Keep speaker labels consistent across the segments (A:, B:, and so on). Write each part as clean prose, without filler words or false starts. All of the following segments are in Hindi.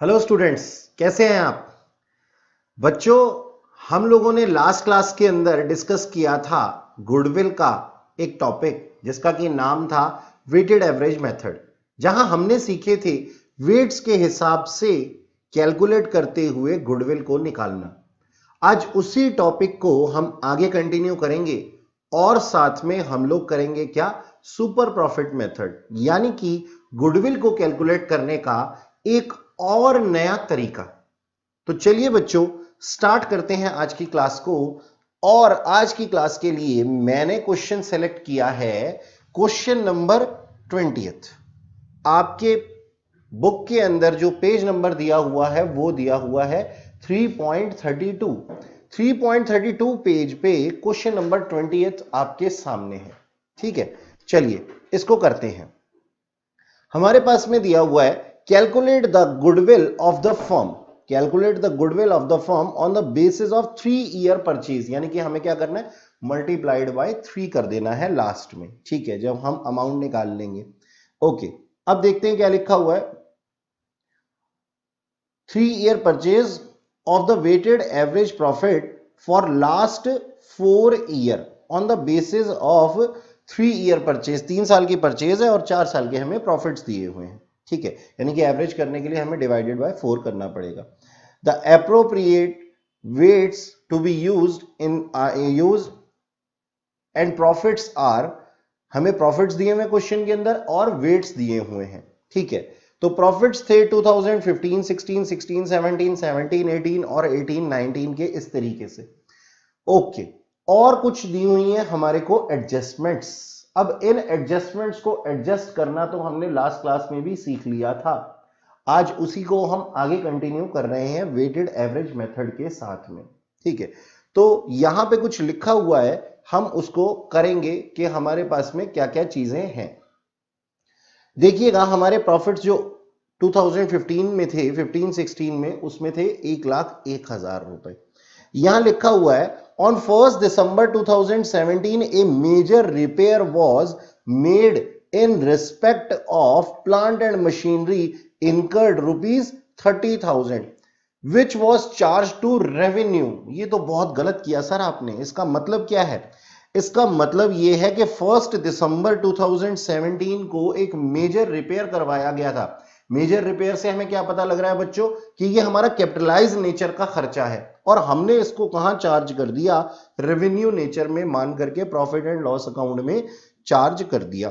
A: हेलो स्टूडेंट्स, कैसे हैं आप बच्चों। हम लोगों ने लास्ट क्लास के अंदर डिस्कस किया था गुडविल का एक टॉपिक जिसका कि नाम था वेटेड एवरेज मेथड, जहां हमने सीखे थे वेट्स के हिसाब से कैलकुलेट करते हुए गुडविल को निकालना। आज उसी टॉपिक को हम आगे कंटिन्यू करेंगे और साथ में हम लोग करेंगे क्या, सुपर प्रॉफिट मेथड, यानी कि गुडविल को कैलकुलेट करने का एक और नया तरीका। तो चलिए बच्चों, स्टार्ट करते हैं आज की क्लास को। और आज की क्लास के लिए मैंने क्वेश्चन सेलेक्ट किया है क्वेश्चन नंबर 20। आपके बुक के अंदर जो पेज नंबर दिया हुआ है वो दिया हुआ है 3.32। 3.32 पेज पे क्वेश्चन नंबर 20 आपके सामने है। ठीक है, चलिए इसको करते हैं। हमारे पास में दिया हुआ है calculate the goodwill of the firm, calculate the goodwill of the firm on the basis of 3 year purchase, यानी कि हमें क्या करना है, मल्टीप्लाइड बाय 3 कर देना है लास्ट में। ठीक है, जब हम अमाउंट निकाल लेंगे। ओके, अब देखते हैं क्या लिखा हुआ है। 3 year purchase of the weighted average profit for last 4 year on the basis of 3 year purchase. 3 साल की परचेज है और 4 साल के हमें प्रॉफिट्स दिए हुए हैं। ठीक है, यानी कि एवरेज करने के लिए हमें डिवाइडेड बाय 4 करना पड़ेगा। The appropriate weights to be use and profits are, हमें प्रॉफिट्स दिए हुए क्वेश्चन के अंदर और वेट्स दिए हुए हैं। ठीक है, तो प्रॉफिट्स थे 2015, 16, 16, 17, 17, 18 और 18, 19 के इस तरीके से। ओके, और कुछ दी हुई है हमारे को एडजस्टमेंट्स। अब इन एडजस्टमेंट्स को एडजस्ट करना तो हमने लास्ट क्लास में भी सीख लिया था। आज उसी को हम आगे कंटिन्यू कर रहे हैं वेटेड एवरेज मेथड के साथ में। ठीक है, तो यहां पे कुछ लिखा हुआ है, हम उसको करेंगे कि हमारे पास में क्या क्या चीजें हैं। देखिएगा, हमारे प्रॉफिट्स जो 2015 में थे, 15-16 में, उसमें थे 1,01,000 रुपए। यहां लिखा हुआ है on 1 December 2017 a major repair was made in respect of plant and machinery incurred ₹30,000 which was charge to revenue. ये तो बहुत गलत किया सर आपने। इसका मतलब क्या है? इसका मतलब यह है कि 1 दिसंबर 2017 को एक मेजर रिपेयर करवाया गया था। मेजर रिपेयर से हमें क्या पता लग रहा है बच्चों कि ये हमारा कैपिटलाइज नेचर का खर्चा है और हमने इसको कहां चार्ज कर दिया, रेवेन्यू नेचर में मान करके प्रॉफिट एंड लॉस अकाउंट में चार्ज कर दिया।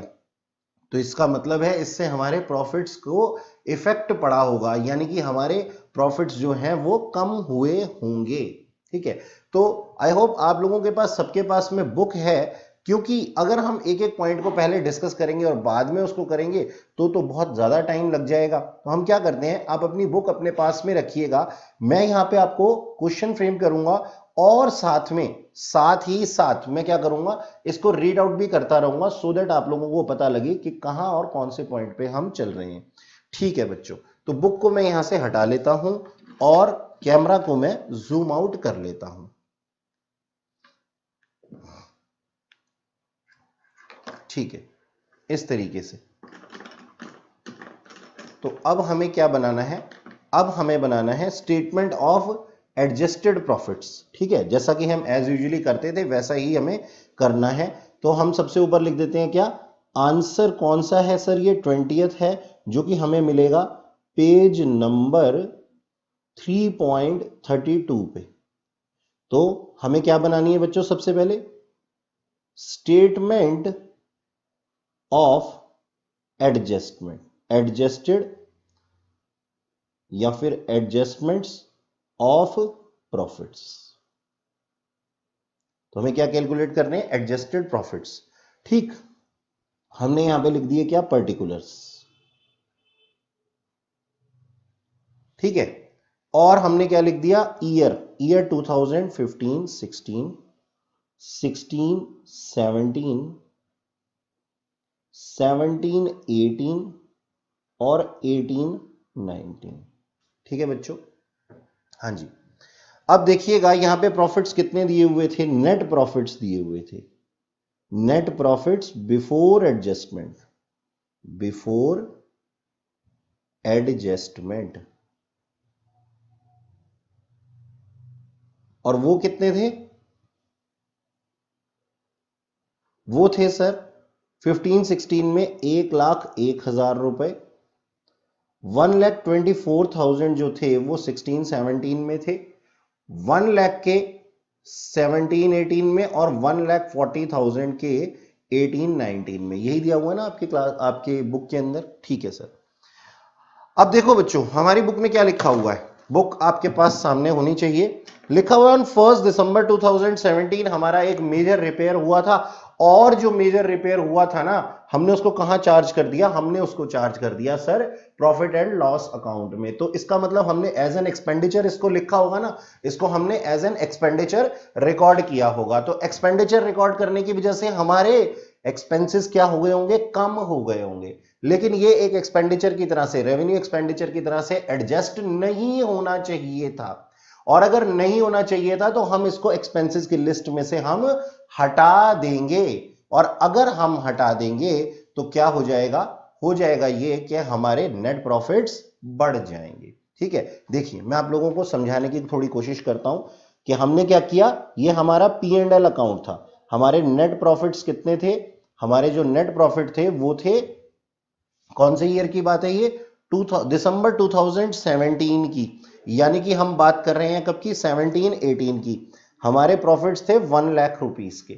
A: तो इसका मतलब है इससे हमारे प्रॉफिट्स को इफेक्ट पड़ा होगा, यानी कि हमारे प्रॉफिट्स जो हैं वो कम हुए होंगे। ठीक है, तो आई होप आप लोगों के पास, सबके पास में बुक है, क्योंकि अगर हम एक एक पॉइंट को पहले डिस्कस करेंगे और बाद में उसको करेंगे तो बहुत ज्यादा टाइम लग जाएगा। तो हम क्या करते हैं, आप अपनी बुक अपने पास में रखिएगा, मैं यहां पे आपको क्वेश्चन फ्रेम करूंगा और साथ ही साथ मैं क्या करूंगा, इसको रीड आउट भी करता रहूंगा सो दैट आप लोगों को पता लगे कि कहां और कौन से पॉइंट पे हम चल रहे हैं। ठीक है बच्चों, तो बुक को मैं यहां से हटा लेता हूं और कैमरा को मैं जूम आउट कर लेता हूं। ठीक है, इस तरीके से। तो अब हमें क्या बनाना है, अब हमें बनाना है स्टेटमेंट ऑफ एडजस्टेड प्रॉफिट्स। ठीक है, जैसा कि हम एज यूजुअली करते थे वैसा ही हमें करना है। तो हम सबसे ऊपर लिख देते हैं क्या, आंसर कौन सा है सर, ये 20th है, जो कि हमें मिलेगा पेज नंबर 3.32 पे। तो हमें क्या बनानी है बच्चों, सबसे पहले स्टेटमेंट ऑफ एडजस्टमेंट, एडजस्टेड या फिर एडजस्टमेंट्स ऑफ प्रॉफिट्स। तो हमें क्या कैलकुलेट करने हैं, एडजस्टेड प्रॉफिट्स। ठीक, हमने यहां पे लिख दिए क्या, पर्टिकुलर्स। ठीक है, और हमने क्या लिख दिया, ईयर, ईयर 2015, 16, 16, 17, 17, 18 और 18, 19। ठीक है बच्चों, हाँ जी। अब देखिएगा यहां पे प्रॉफिट्स कितने दिए हुए थे, नेट प्रॉफिट्स दिए हुए थे, net profits before adjustment, before adjustment. और वो कितने थे? वो थे सर 15-16 में 1,01,000 रुपए। 1,24,000 जो थे वो 16-17 में थे। 1,00,000 के 17-18 में और 1,40,000 के 18-19 में। यही दिया हुआ है ना आपके क्लास, आपके बुक के अंदर? ठीक है सर। अब देखो बच्चों, हमारी बुक में क्या लिखा हुआ है, बुक आपके पास सामने होनी चाहिए। लिखा हुआ ऑन 1 दिसंबर 2017 हमारा एक मेजर रिपेयर हुआ था, और जो मेजर रिपेयर हुआ था ना, हमने उसको कहां चार्ज कर दिया? हमने उसको चार्ज कर दिया sir profit and loss account में। तो इसका मतलब हमने एज एन एक्सपेंडिचर इसको लिखा होगा ना, इसको हमने एज एन एक्सपेंडिचर रिकॉर्ड किया होगा। तो एक्सपेंडिचर रिकॉर्ड करने की वजह से हमारे एक्सपेंसेस क्या हो गए होंगे? कम हो गए होंगे। लेकिन ये एक एक्सपेंडिचर की तरह से, रेवेन्यू एक्सपेंडिचर की तरह से एडजस्ट नहीं होना चाहिए था, और अगर नहीं होना चाहिए था तो हम इसको एक्सपेंसेस की लिस्ट में से हम हटा देंगे। और अगर हम हटा देंगे तो क्या हो जाएगा? हो जाएगा ये कि हमारे नेट प्रॉफिट्स बढ़ जाएंगे। ठीक है, देखिए मैं आप लोगों को समझाने की थोड़ी कोशिश करता हूं कि हमने क्या किया। ये हमारा P&L अकाउंट था। हमारे नेट प्रॉफिट्स कितने थे? हमारे जो नेट प्रॉफिट थे वो थे, कौन से ईयर की बात है ये? दिसंबर 2017 की। यानी कि हम बात कर रहे हैं कब की? 17-18 की। हमारे प्रॉफिट्स थे 1,00,000 रुपीस के।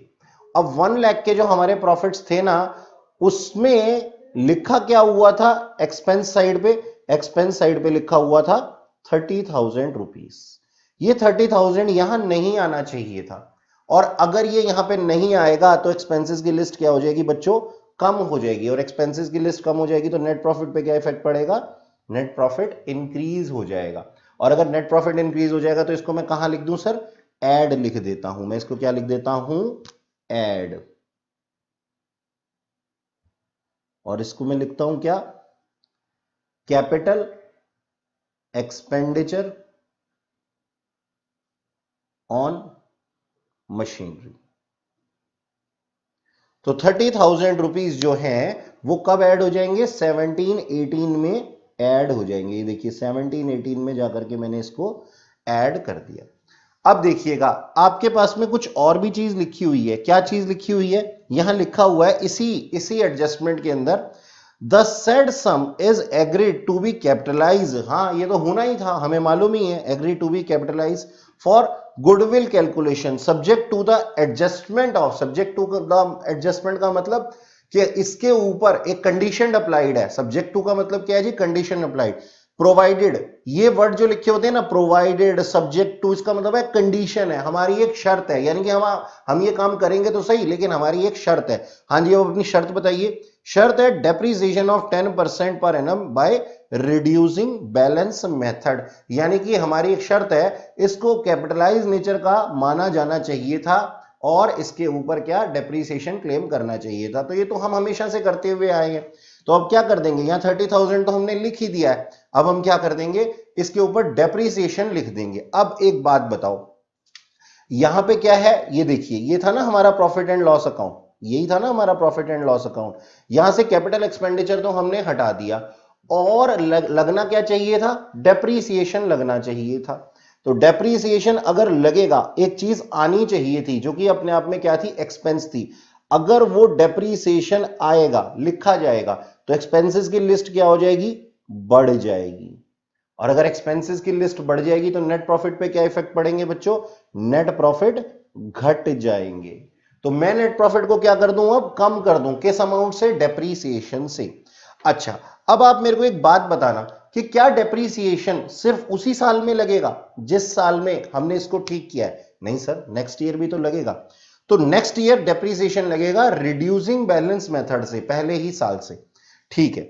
A: अब 1,00,000 के जो हमारे प्रॉफिट्स थे ना, उसमें लिखा क्या हुआ था एक्सपेंस साइड पे? एक्सपेंस साइड पे लिखा हुआ था 30,000 रुपीस। ये 30,000 यहां नहीं आना चाहिए था, और अगर ये यहां पे नहीं आएगा तो एक्सपेंसेस की लिस्ट क्या हो जाएगी बच्चों? कम हो जाएगी। और एक्सपेंसेस की लिस्ट कम हो जाएगी तो नेट प्रॉफिट पे क्या इफेक्ट पड़ेगा? नेट प्रॉफिट इंक्रीज हो जाएगा। और अगर नेट प्रॉफिट इंक्रीज हो जाएगा तो इसको मैं कहां लिख दूं सर? ऐड लिख देता हूं। मैं इसको क्या लिख देता हूं? ऐड। और इसको मैं लिखता हूं क्या? Capital expenditure on machinery. तो 30,000 रुपीज जो है वो कब ऐड हो जाएंगे? 17-18 में ऐड हो जाएंगे। ये देखिए 17-18 में जाकर के मैंने इसको ऐड कर दिया। अब देखिएगा आपके पास में कुछ और भी चीज लिखी हुई है। क्या चीज लिखी हुई है? यहां लिखा हुआ है इसी एडजस्टमेंट के अंदर, the said sum is agreed to be capitalise. हाँ, ये तो होना ही था, हमें मालूम ही है, agree to be capitalise for goodwill calculation subject to the adjustment of. Subject to the adjustment का मतलब कि इसके ऊपर एक कंडीशन अप्लाइड है। सब्जेक्ट टू का मतलब क्या है जी? Condition applied. प्रोवाइडेड, ये वर्ड जो लिखे होते हैं ना, प्रोवाइडेड, सब्जेक्ट टू, इसका मतलब है कंडीशन है, हमारी एक शर्त है। यानी कि हम ये काम करेंगे तो सही, लेकिन हमारी एक शर्त है। हाँ जी, अब अपनी शर्त बताइए। शर्त है depreciation of 10% per annum by reducing balance method. यानी कि हमारी एक शर्त है, इसको कैपिटलाइज नेचर का माना जाना चाहिए था, और इसके ऊपर क्या? डेप्रिसिएशन क्लेम करना चाहिए था। तो ये तो हम हमेशा से करते हुए आए हैं। तो अब क्या कर देंगे? यहां 30,000 तो हमने लिख ही दिया है, अब हम क्या कर देंगे? इसके ऊपर डेप्रिसिएशन लिख देंगे। अब एक बात बताओ, यहां पे क्या है? ये देखिए, ये था ना हमारा प्रॉफिट एंड लॉस अकाउंट, यही था ना हमारा प्रॉफिट एंड लॉस अकाउंट। यहां से कैपिटल एक्सपेंडिचर तो हमने हटा दिया, और लगना क्या चाहिए था? डेप्रीसिएशन लगना चाहिए था। तो डेप्रीसिएशन अगर लगेगा, एक चीज आनी चाहिए थी जो कि अपने आप में क्या थी? एक्सपेंस थी। अगर वो डेप्रीसिएशन आएगा, लिखा जाएगा, तो एक्सपेंसेस की लिस्ट क्या हो जाएगी? बढ़ जाएगी। और अगर एक्सपेंसेस की लिस्ट बढ़ जाएगी तो नेट प्रॉफिट पे क्या इफेक्ट पड़ेंगे बच्चों? नेट प्रॉफिट घट जाएंगे। तो मैं नेट प्रॉफिट को क्या कर दूं? अब कम कर दूं। किस अमाउंट से? डेप्रीसिएशन से। अच्छा, अब आप मेरे को एक बात बताना कि क्या डेप्रीसिएशन सिर्फ उसी साल में लगेगा जिस साल में हमने इसको ठीक किया है? नहीं सर, नेक्स्ट ईयर भी तो लगेगा। तो नेक्स्ट ईयर डेप्रीसिएशन लगेगा रिड्यूसिंग बैलेंस मेथड से, पहले ही साल से। ठीक है,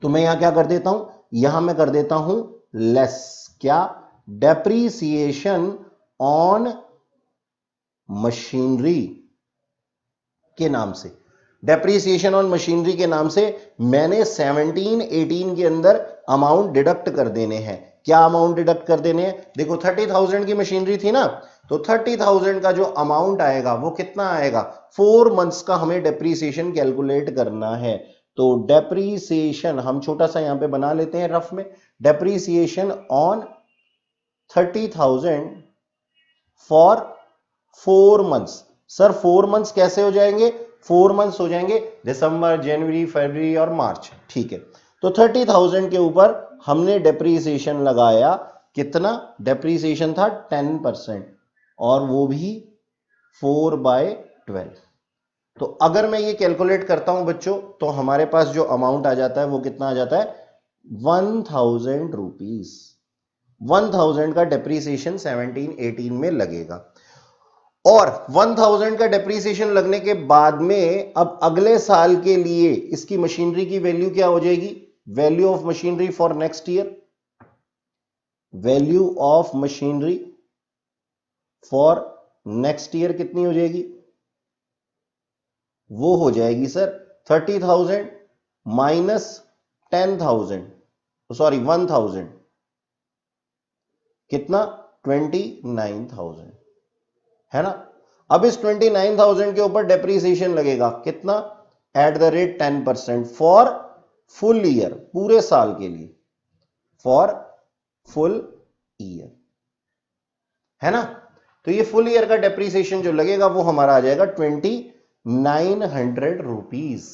A: तो मैं यहां क्या कर देता हूं? यहां मैं कर देता हूं लेस। क्या? डेप्रीसिएशन ऑन मशीनरी के नाम से, डेप्रीसिएशन ऑन मशीनरी के नाम से मैंने 17-18 के अंदर अमाउंट डिडक्ट कर देने हैं। क्या अमाउंट डिडक्ट कर देने हैं? देखो 30,000 की मशीनरी थी ना, तो 30,000 का जो अमाउंट आएगा वो कितना आएगा? 4 मंथ्स का हमें डेप्रीसिएशन कैलकुलेट करना है। तो डेप्रीसिएशन हम छोटा सा यहां पे बना लेते हैं रफ में। Depreciation on 30,000 for 4 months. Sir 4 months कैसे हो जाएंगे? 4 मंथ्स हो जाएंगे दिसंबर, जनवरी, फरवरी और मार्च। ठीक है, तो 30,000 के ऊपर हमने डेप्रीसिएशन लगाया। कितना डेप्रीसिएशन था? 10%, और वो भी 4/12। तो अगर मैं ये कैलकुलेट करता हूं बच्चों, तो हमारे पास जो अमाउंट आ जाता है वो कितना आ जाता है? 1000 रुपीज। 1000 का डेप्रीसिएशन 17-18 में लगेगा, और 1000 का डेप्रीसिएशन लगने के बाद में अब अगले साल के लिए इसकी मशीनरी की वैल्यू क्या हो जाएगी? Value of machinery for next year, value of machinery for next year कितनी हो जाएगी? वो हो जाएगी सर 30,000 माइनस 10,000, सॉरी 1000, कितना? 29,000, है ना। अब इस 29,000 के ऊपर डेप्रीसिएशन लगेगा कितना? Eight the rate 10% for full year, पूरे साल के लिए, फॉर फुल ईयर, है ना। तो ये फुल ईयर का डेप्रीसिएशन जो लगेगा वो हमारा आ जाएगा 2900 रुपीज,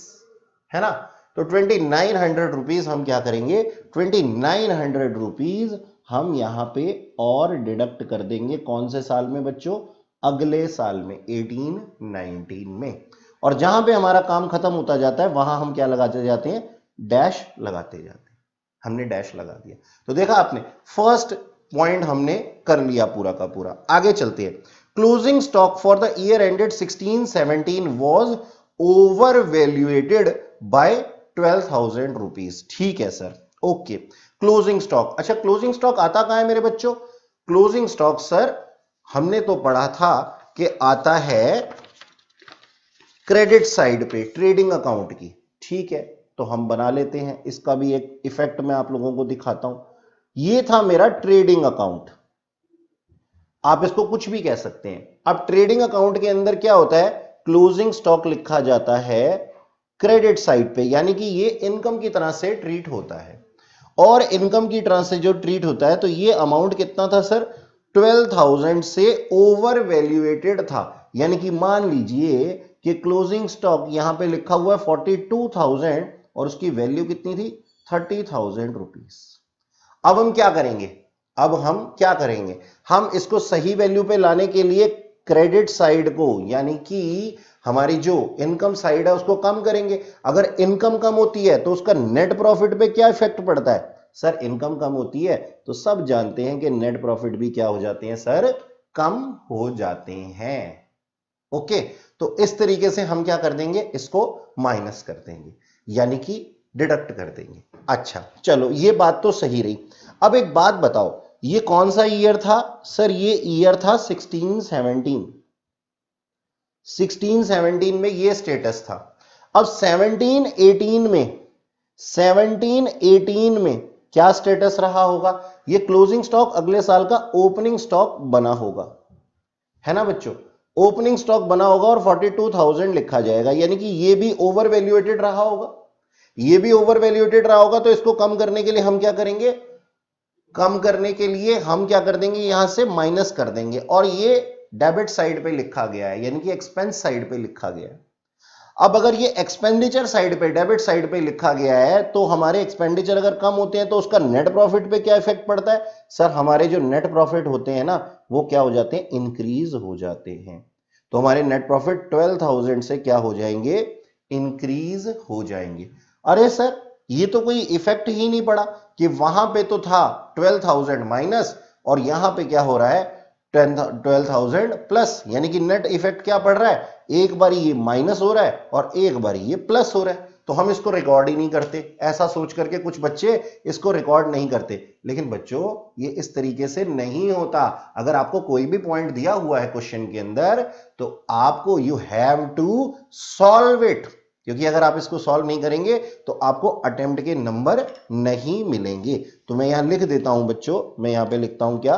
A: है ना। तो 2900 रुपीज हम क्या करेंगे? 2900 रुपीज हम यहां पे और डिडक्ट कर देंगे। कौन से साल में बच्चों? अगले साल में, 18-19 में। और जहां पे हमारा काम खत्म होता जाता है वहां हम क्या लगाते जाते हैं? डैश लगाते जाते हैं। हमने डैश लगा दिया। तो देखा आपने, फर्स्ट पॉइंट हमने कर लिया पूरा का पूरा। आगे चलते हैं। Closing stock for the year ended 16-17 was over valuated by 12,000 rupees. ठीक है सर, ओके। क्लोजिंग स्टॉक, अच्छा क्लोजिंग स्टॉक आता कहां है मेरे बच्चों? क्लोजिंग स्टॉक सर हमने तो पढ़ा था कि आता है क्रेडिट साइड पे, ट्रेडिंग अकाउंट की। ठीक है, तो हम बना लेते हैं। इसका भी एक इफेक्ट मैं आप लोगों को दिखाता हूं। ये था मेरा ट्रेडिंग अकाउंट, आप इसको कुछ भी कह सकते हैं। अब ट्रेडिंग अकाउंट के अंदर क्या होता है? क्लोजिंग स्टॉक लिखा जाता है क्रेडिट साइड पे, यानी कि ये इनकम की तरह से ट्रीट होता है। और इनकम की तरह से जो ट्रीट होता है, तो ये अमाउंट कितना था सर? 12,000 से ओवर वैल्यूएटेड था। यानी कि मान लीजिए कि क्लोजिंग स्टॉक यहां पे लिखा हुआ है 42,000 और उसकी वैल्यू कितनी थी? 30,000 रुपीज। अब हम क्या करेंगे? हम इसको सही वैल्यू पे लाने के लिए क्रेडिट साइड को, यानी कि हमारी जो इनकम साइड है उसको कम करेंगे। अगर इनकम कम होती है तो उसका नेट प्रॉफिट पे क्या इफेक्ट पड़ता है? सर इनकम कम होती है तो सब जानते हैं कि नेट प्रॉफिट भी क्या हो जाते हैं सर? कम हो जाते हैं। ओके, तो इस तरीके से हम क्या कर देंगे? इसको माइनस कर देंगे, यानी कि डिडक्ट कर देंगे। अच्छा चलो, ये बात तो सही रही। अब एक बात बताओ, ये कौन सा ईयर था? सर ये ईयर था 16-17। 16-17 में ये स्टेटस था। अब 17-18 में क्या स्टेटस रहा होगा? ये क्लोजिंग स्टॉक अगले साल का ओपनिंग स्टॉक बना होगा, है ना बच्चों। ओपनिंग स्टॉक बना होगा और 42,000 लिखा जाएगा, यानी कि ये भी ओवर वैल्यूएटेड रहा होगा। ये भी ओवर वैल्यूएटेड रहा होगा, तो इसको कम करने के लिए हम क्या करेंगे? कम करने के लिए हम क्या कर देंगे? यहां से माइनस कर देंगे, और ये डेबिट साइड पे लिखा गया है, यानी कि एक्सपेंस साइड पे लिखा गया है। अब अगर ये एक्सपेंडिचर साइड पे, डेबिट साइड पे लिखा गया है, तो हमारे एक्सपेंडिचर अगर कम होते हैं तो उसका नेट प्रॉफिट पे क्या इफेक्ट पड़ता है? सर हमारे जो नेट प्रॉफिट होते हैं ना, वो क्या हो जाते हैं? इंक्रीज हो जाते हैं। तो हमारे नेट प्रॉफिट 12,000 से क्या हो जाएंगे? इंक्रीज हो जाएंगे। अरे सर ये तो कोई इफेक्ट ही नहीं पड़ा, कि वहां पे तो था 12,000 माइनस, और यहां पे क्या हो रहा है? 12,000 प्लस, यानी कि नेट इफेक्ट क्या पड़ रहा है? एक बार ये माइनस हो रहा है और एक बार ये प्लस हो रहा है। तो हम इसको रिकॉर्ड ही नहीं करते, ऐसा सोच करके कुछ बच्चे इसको रिकॉर्ड नहीं करते। लेकिन बच्चों ये इस तरीके से नहीं होता। अगर आपको कोई भी पॉइंट दिया हुआ है क्वेश्चन के अंदर, तो आपको you have to solve it, क्योंकि अगर आप इसको सॉल्व नहीं करेंगे तो आपको अटेम्प्ट के नंबर नहीं मिलेंगे। तो मैं यहां लिख देता हूं बच्चों, मैं यहां पे लिखता हूं क्या?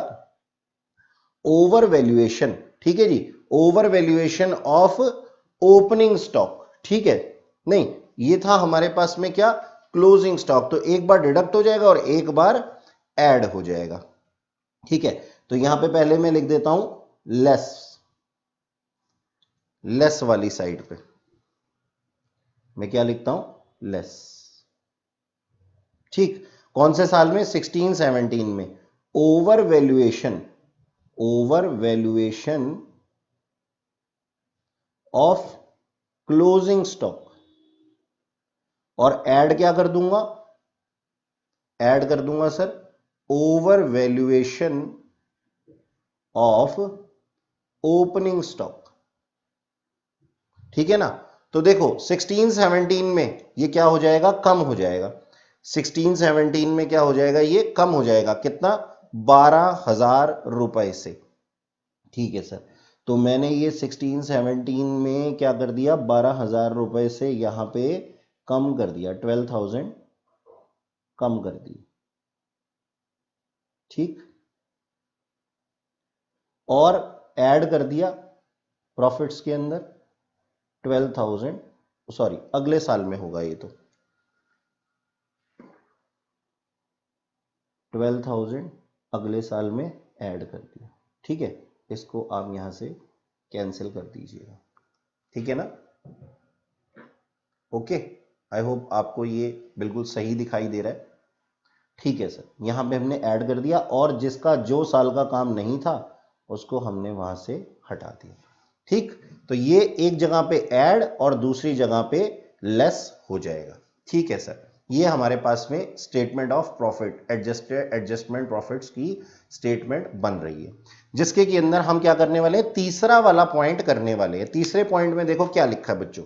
A: Over valuation. ठीक है जी, over valuation of opening stock. ठीक है, नहीं ये था हमारे पास में क्या? Closing stock. तो एक बार डिडक्ट हो जाएगा और एक बार ऐड हो जाएगा। ठीक है, तो यहां पे पहले मैं लिख देता हूं लेस वाली साइड पे मैं क्या लिखता हूं, लेस। ठीक, कौन से साल में, 16-17 में। Over valuation of closing stock, और ऐड क्या कर दूंगा, ऐड कर दूंगा sir over valuation of opening stock. ठीक है ना। तो देखो 16-17 में ये क्या हो जाएगा, कम हो जाएगा। 16-17 में क्या हो जाएगा, ये कम हो जाएगा, कितना, 12,000 रुपए से। ठीक है सर, तो मैंने ये 16-17 में क्या कर दिया, 12,000 रुपए से यहां पे कम कर दिया, 12,000 कम कर दी। ठीक, और ऐड कर दिया प्रॉफिट्स के अंदर 12,000, सॉरी अगले साल में होगा ये, तो 12,000 अगले साल में ऐड कर दिया। ठीक है, इसको आप यहां से कैंसिल कर दीजिएगा। ठीक है ना। ओके, आई होप आपको ये बिल्कुल सही दिखाई दे रहा है। ठीक है सर, यहां पे हमने ऐड कर दिया, और जिसका जो साल का काम नहीं था उसको हमने वहां से हटा दिया। ठीक, तो ये एक जगह पे ऐड और दूसरी जगह पे लेस हो जाएगा। ठीक है सर, ये हमारे पास में statement of profit, adjustment profits की स्टेटमेंट बन रही है, जिसके के अंदर हम क्या करने वाले हैं, तीसरा वाला पॉइंट करने वाले हैं। तीसरे पॉइंट में देखो क्या लिखा है बच्चों,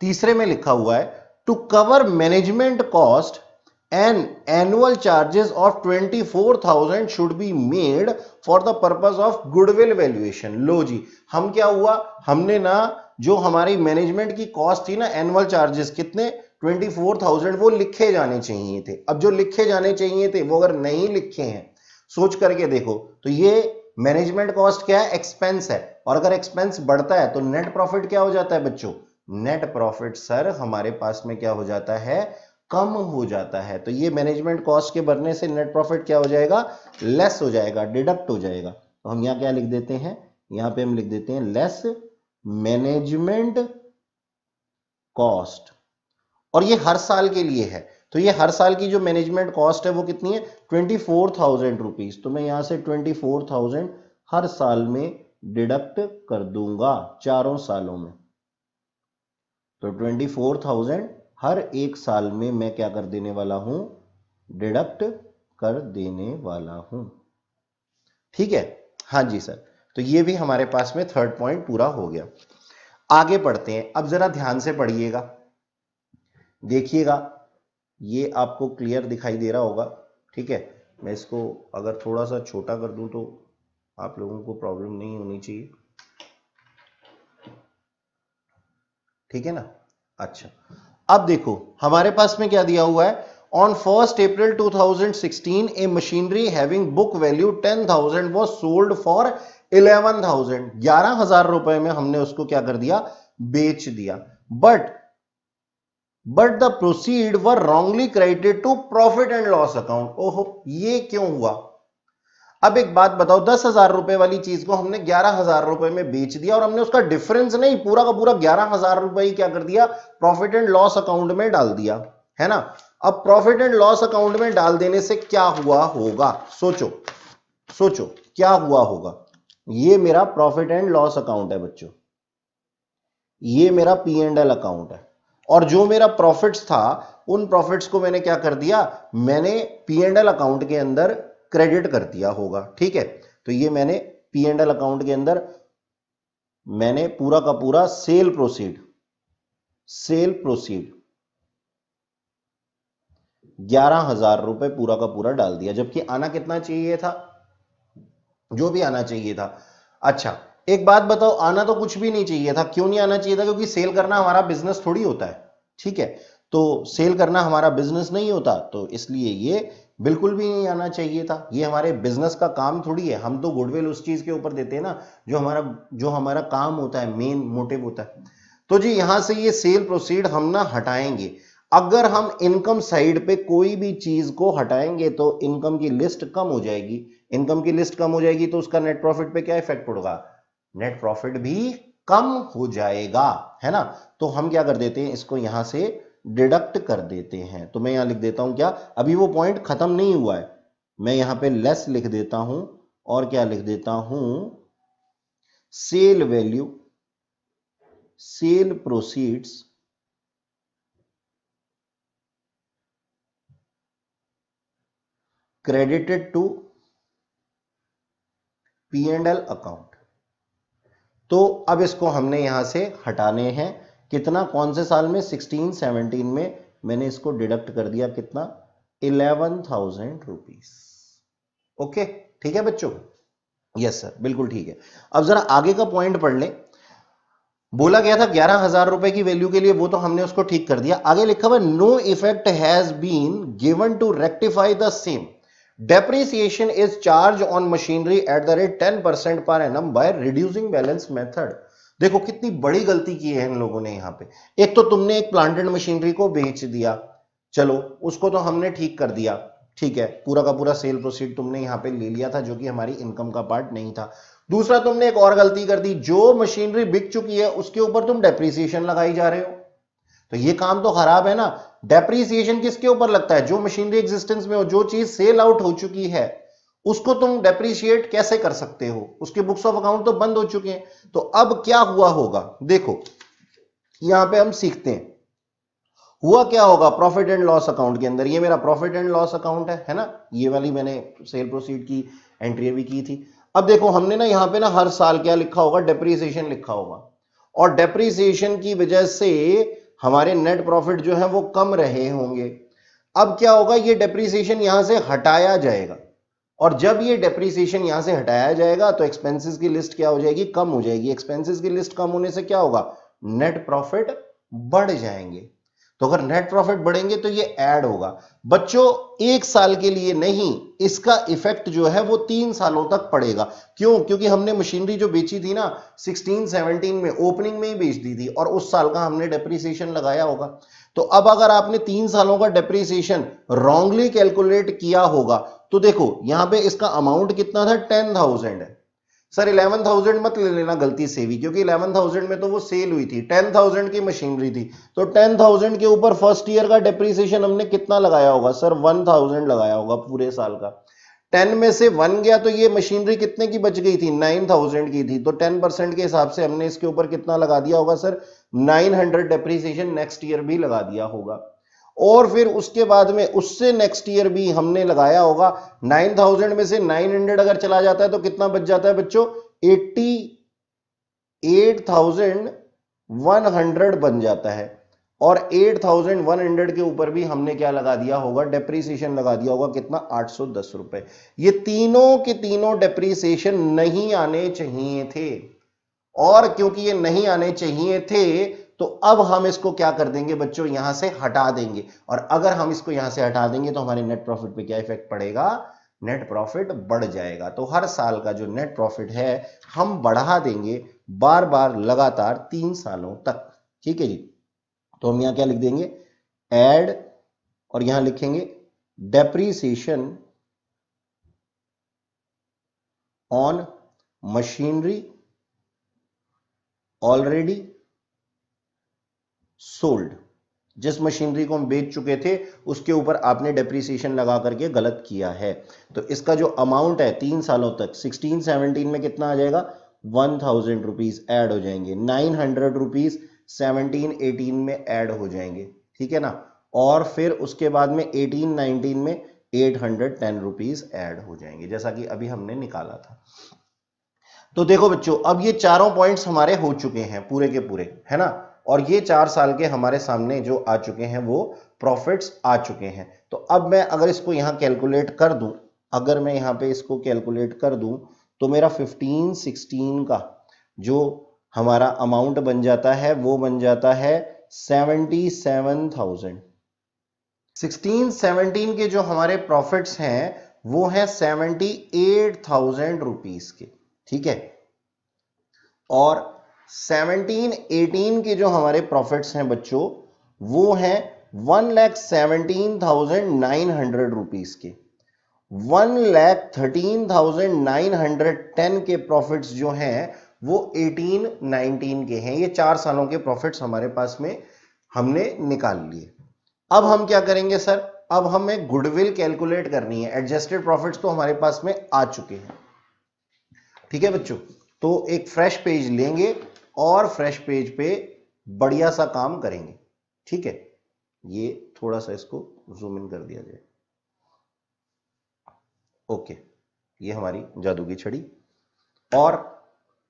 A: तीसरे में लिखा हुआ है, to cover management cost and annual charges of 24,000 should be made for the purpose of goodwill valuation. लो जी, हम क्या हुआ, हमने ना जो हमारी मैनेजमेंट की कॉस्ट थी ना, एनुअल चार्जेस कितने, 24,000, वो लिखे जाने चाहिए थे। अब जो लिखे जाने चाहिए थे वो अगर नहीं लिखे हैं, सोच करके देखो, तो ये मैनेजमेंट कॉस्ट क्या है, एक्सपेंस है, और अगर एक्सपेंस बढ़ता है तो नेट प्रॉफिट क्या हो जाता है बच्चों, नेट प्रॉफिट सर हमारे पास में क्या हो जाता है, कम हो जाता है। तो ये मैनेजमेंट कॉस्ट के बढ़ने से नेट प्रॉफिट क्या हो जाएगा, लेस हो जाएगा, डिडक्ट हो जाएगा। तो हम यहां क्या लिख देते हैं, यहां पे हम लिख देते हैं लेस मैनेजमेंट कॉस्ट, और ये हर साल के लिए है। तो ये हर साल की जो मैनेजमेंट कॉस्ट है वो कितनी है, 24,000 रुपीज। तो मैं यहां से 24,000 हर साल में डिडक्ट कर दूंगा चारों सालों में। तो 24,000 हर एक साल में मैं क्या कर देने वाला हूं, डिडक्ट कर देने वाला हूं। ठीक है, हां जी सर, तो ये भी हमारे पास में थर्ड पॉइंट पूरा हो गया। आगे पढ़ते हैं, अब जरा ध्यान से पढ़िएगा, देखिएगा, ये आपको क्लियर दिखाई दे रहा होगा। ठीक है, मैं इसको अगर थोड़ा सा छोटा कर दूं तो आप लोगों को प्रॉब्लम नहीं होनी चाहिए। ठीक है ना। अच्छा, अब देखो हमारे पास में क्या दिया हुआ है, on 1 April 2016 A machinery having book value 10,000 was sold for 11,000। 11,000 रुपए में हमने उसको क्या कर दिया, बेच दिया। But the proceed were wrongly credited to profit and loss account. ओहो, ये क्यों हुआ। अब एक बात बताओ, 10,000 रुपए वाली चीज को हमने 11,000 रुपए में बेच दिया, और हमने उसका डिफरेंस नहीं, पूरा का पूरा 11,000 रुपए ही क्या कर दिया, प्रॉफिट एंड लॉस अकाउंट में डाल दिया, है ना। अब प्रॉफिट एंड लॉस अकाउंट में डाल देने से क्या हुआ होगा, सोचो सोचो क्या हुआ होगा। ये मेरा प्रॉफिट एंड लॉस अकाउंट है बच्चों, ये मेरा P&L अकाउंट है, और जो मेरा प्रॉफिट्स था उन प्रॉफिट्स को मैंने क्या कर दिया, मैंने P&L अकाउंट के अंदर क्रेडिट कर दिया होगा। ठीक है, तो ये मैंने P&L अकाउंट के अंदर मैंने पूरा का पूरा सेल प्रोसीड 11,000 रुपए पूरा का पूरा डाल दिया, जबकि आना कितना चाहिए था, जो भी आना चाहिए था। अच्छा, एक बात बताओ, आना तो कुछ भी नहीं चाहिए था। क्यों नहीं आना चाहिए था, क्योंकि सेल करना हमारा बिजनेस थोड़ी होता है। ठीक है, तो सेल करना हमारा बिजनेस नहीं होता, तो इसलिए ये बिल्कुल भी नहीं आना चाहिए था। ये हमारे बिजनेस का काम थोड़ी है, हम तो गुडविल उस चीज के ऊपर देते हैं ना जो हमारा काम होता है, मेन मोटिव होता है। तो जी यहां से ये सेल प्रोसीड हम ना हटाएंगे। अगर हम इनकम साइड पे कोई भी चीज को हटाएंगे तो इनकम की लिस्ट कम हो जाएगी, इनकम की लिस्ट कम हो जाएगी तो उसका नेट प्रॉफिट पे क्या इफेक्ट पड़ेगा, नेट प्रॉफिट भी कम हो जाएगा, है ना। तो हम क्या कर देते हैं, इसको यहां से डिडक्ट कर देते हैं। तो मैं यहां लिख देता हूं क्या, अभी वो पॉइंट खत्म नहीं हुआ है, मैं यहां पे लेस लिख देता हूं और क्या लिख देता हूं, sale value, sale proceeds credited to P&L account. तो अब इसको हमने यहां से हटाने हैं, कितना, कौन से साल में, 16-17 में मैंने इसको डिडक्ट कर दिया, कितना, 11,000 रुपीज। ओके, ठीक है बच्चों, यस सर, बिल्कुल ठीक है। अब जरा आगे का पॉइंट पढ़ लें। बोला गया था 11,000 रुपए की वैल्यू के लिए, वो तो हमने उसको ठीक कर दिया। आगे लिखा हुआ, no effect has been given to rectify the same, depreciation is charge on machinery at the rate 10% per annum by reducing balance method. देखो कितनी बड़ी गलती की है इन लोगों ने यहां पे। एक तो तुमने एक प्लांटेड मशीनरी को बेच दिया, चलो उसको तो हमने ठीक कर दिया, ठीक है, पूरा का पूरा सेल प्रोसीड तुमने यहां पे ले लिया था, जो कि हमारी इनकम का पार्ट नहीं था। दूसरा तुमने एक और गलती कर दी, जो मशीनरी बिक चुकी है उसके ऊपर तुम डेप्रिसिएशन लगाई जा रहे हो, तो ये काम तो खराब है ना। डेप्रिसिएशन किसके ऊपर लगता है, जो मशीनरी एग्जिस्टेंस में हो, जो चीज सेल आउट हो चुकी है उसको तुम डेप्रिशिएट कैसे कर सकते हो, उसके बुक्स ऑफ अकाउंट तो बंद हो चुके हैं। तो अब क्या हुआ होगा, देखो यहां पे हम सीखते हैं हुआ क्या होगा। प्रॉफिट एंड लॉस अकाउंट के अंदर, ये मेरा प्रॉफिट एंड लॉस अकाउंट है ना, ये वाली मैंने सेल प्रोसीड की एंट्री भी की थी। अब देखो हमने ना यहां पे ना हर साल क्या लिखा होगा, डेप्रिसिएशन लिखा होगा, और डेप्रिसिएशन की वजह से हमारे नेट प्रॉफिट जो है वो कम रहे होंगे। अब क्या होगा, ये डेप्रिसिएशन यहां से हटाया जाएगा, और जब ये डेप्रिसिएशन यहां से हटाया जाएगा तो एक्सपेंसेस की लिस्ट क्या हो जाएगी, कम हो जाएगी। एक्सपेंसेस की लिस्ट कम होने से क्या होगा, नेट प्रॉफिट बढ़ जाएंगे। तो अगर नेट प्रॉफिट बढ़ेंगे तो ये ऐड होगा। बच्चों एक साल के लिए नहीं, इसका इफेक्ट जो है वो 3 सालों तक पड़ेगा। क्यों, क्योंकि हमने मशीनरी जो बेची थी ना 16-17 में, ओपनिंग में ही बेच दी थी, और उस साल का हमने डेप्रिसिएशन लगाया होगा। तो अब अगर आपने 3 सालों का डेप्रिसिएशन रॉन्गली कैलकुलेट किया होगा, तो देखो यहां पे इसका अमाउंट कितना था, 10,000 है। सर 11,000 मत ले लेना गलती से भी, क्योंकि 11,000 में तो वो सेल हुई थी, 10,000 की मशीनरी थी। तो 10,000 के ऊपर फर्स्ट ईयर का डेप्रिसिएशन हमने कितना लगाया होगा सर, 1,000 लगाया होगा पूरे साल का। 10 में से 1 गया तो ये मशीनरी कितने की बच गई थी, 9,000 की थी। तो 10% के हिसाब से हमने इसके ऊपर कितना लगा दिया होगा सर, 900 डेप्रिसिएशन नेक्स्ट ईयर भी लगा दिया होगा। और फिर उसके बाद में उससे नेक्स्ट ईयर भी हमने लगाया होगा। 9,000 में से 900 अगर चला जाता है तो कितना बच जाता है बच्चों, 88,100 बन जाता है। और 8,100 के ऊपर भी हमने क्या लगा दिया होगा, डेप्रीसिएशन लगा दिया होगा, कितना, 810 रुपए। ये तीनों के तीनों डेप्रीसिएशन नहीं आने चाहिए थे, और क्योंकि ये नहीं आने चाहिए थे तो अब हम इसको क्या कर देंगे बच्चों, यहां से हटा देंगे। और अगर हम इसको यहां से हटा देंगे तो हमारे नेट प्रॉफिट पे क्या इफेक्ट पड़ेगा, नेट प्रॉफिट बढ़ जाएगा। तो हर साल का जो नेट प्रॉफिट है हम बढ़ा देंगे बार बार लगातार 3 सालों तक, ठीक है जी। तो हम यहां क्या लिख देंगे, एड, और यहां लिखेंगे depreciation on machinery already sold. जिस मशीनरी को हम बेच चुके थे उसके ऊपर आपने डेप्रिसिएशन लगा करके गलत किया है। तो इसका जो अमाउंट है 3 सालों तक, 16-17 में कितना आ जाएगा, 1,000 रुपीज ऐड हो जाएंगे, 900 रुपीज 17-18 में ऐड हो जाएंगे, ठीक है ना। और फिर उसके बाद में 18-19 में 810 रुपीज ऐड हो जाएंगे, जैसा कि अभी हमने निकाला था। तो देखो बच्चों अब ये चारों पॉइंट्स हमारे हो चुके हैं पूरे के पूरे, है ना। और ये 4 साल के हमारे सामने जो आ चुके हैं वो प्रॉफिट्स आ चुके हैं। तो अब मैं अगर इसको यहां कैलकुलेट कर दूं, अगर मैं यहां पे इसको कैलकुलेट कर दूं तो मेरा 15-16 का जो हमारा अमाउंट बन जाता है वो बन जाता है 77,000। 16-17 के जो हमारे प्रॉफिट्स हैं वो है 78,000 रुपीज के, ठीक है। और 17-18 के जो हमारे प्रॉफिट्स हैं बच्चों वो हैं 1,17,900 रुपीज के। 1,13,910 के प्रॉफिट्स जो हैं वो 18-19 के हैं। ये 4 सालों के प्रॉफिट्स हमारे पास में हमने निकाल लिए। अब हम क्या करेंगे सर, अब हमें गुडविल कैलकुलेट करनी है। एडजस्टेड प्रॉफिट्स तो हमारे पास में आ चुके हैं, ठीक है बच्चों। तो एक फ्रेश पेज लेंगे और फ्रेश पेज पे बढ़िया सा काम करेंगे, ठीक है। ये थोड़ा सा इसको जूम इन कर दिया जाए। ओके, ये हमारी जादू की छड़ी। और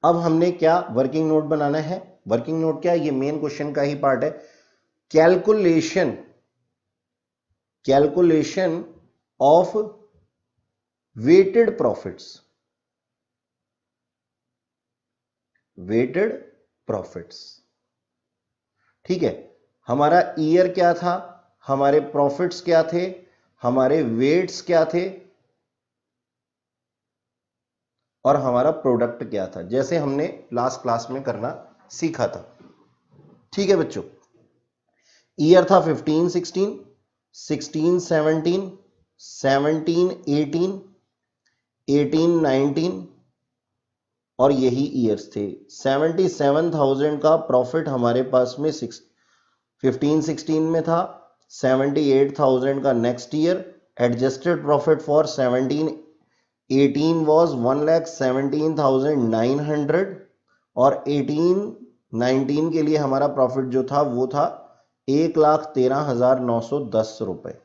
A: अब हमने क्या वर्किंग नोट बनाना है। वर्किंग नोट क्या है, ये मेन क्वेश्चन का ही पार्ट है। Calculation of weighted profits. ठीक है। हमारा ईयर क्या था, हमारे प्रॉफिट्स क्या थे, हमारे वेट्स क्या थे और हमारा प्रोडक्ट क्या था, जैसे हमने लास्ट क्लास में करना सीखा था, ठीक है बच्चों। ईयर था 15-16, 16-17, 17-18, 18-19 और यही ईयर्स थे। 77,000 का प्रॉफिट हमारे पास में 15-16 में था। 78,000 का next year. Adjusted profit for 17-18 was 1,17,900 और 18-19 के लिए हमारा प्रॉफिट जो था वो था 1,13,910 रुपए।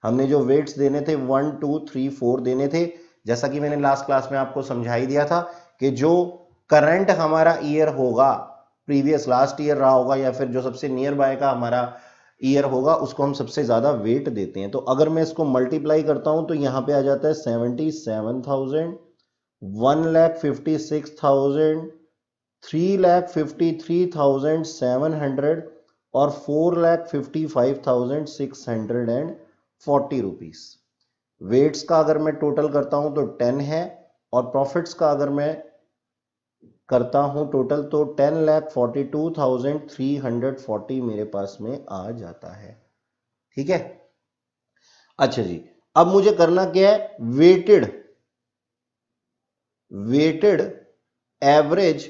A: हमने जो वेट्स देने थे 1, 2, 3, 4 देने थे। जैसा कि मैंने लास्ट क्लास में आपको समझा ही दिया था कि जो करंट हमारा ईयर होगा, प्रीवियस लास्ट ईयर रहा होगा या फिर जो सबसे नियर बाय का हमारा ईयर होगा उसको हम सबसे ज्यादा वेट देते हैं। तो अगर मैं इसको मल्टीप्लाई करता हूं तो यहां पे आ जाता है 77,000, 1,56,000, 3,53,700 और 4,55,640 रुपीस। वेट्स का अगर मैं टोटल करता हूं तो 10 है और प्रॉफिट्स का अगर मैं करता हूं टोटल तो 10,42,340 मेरे पास में आ जाता है, ठीक है। अच्छा जी, अब मुझे करना क्या है, वेटेड एवरेज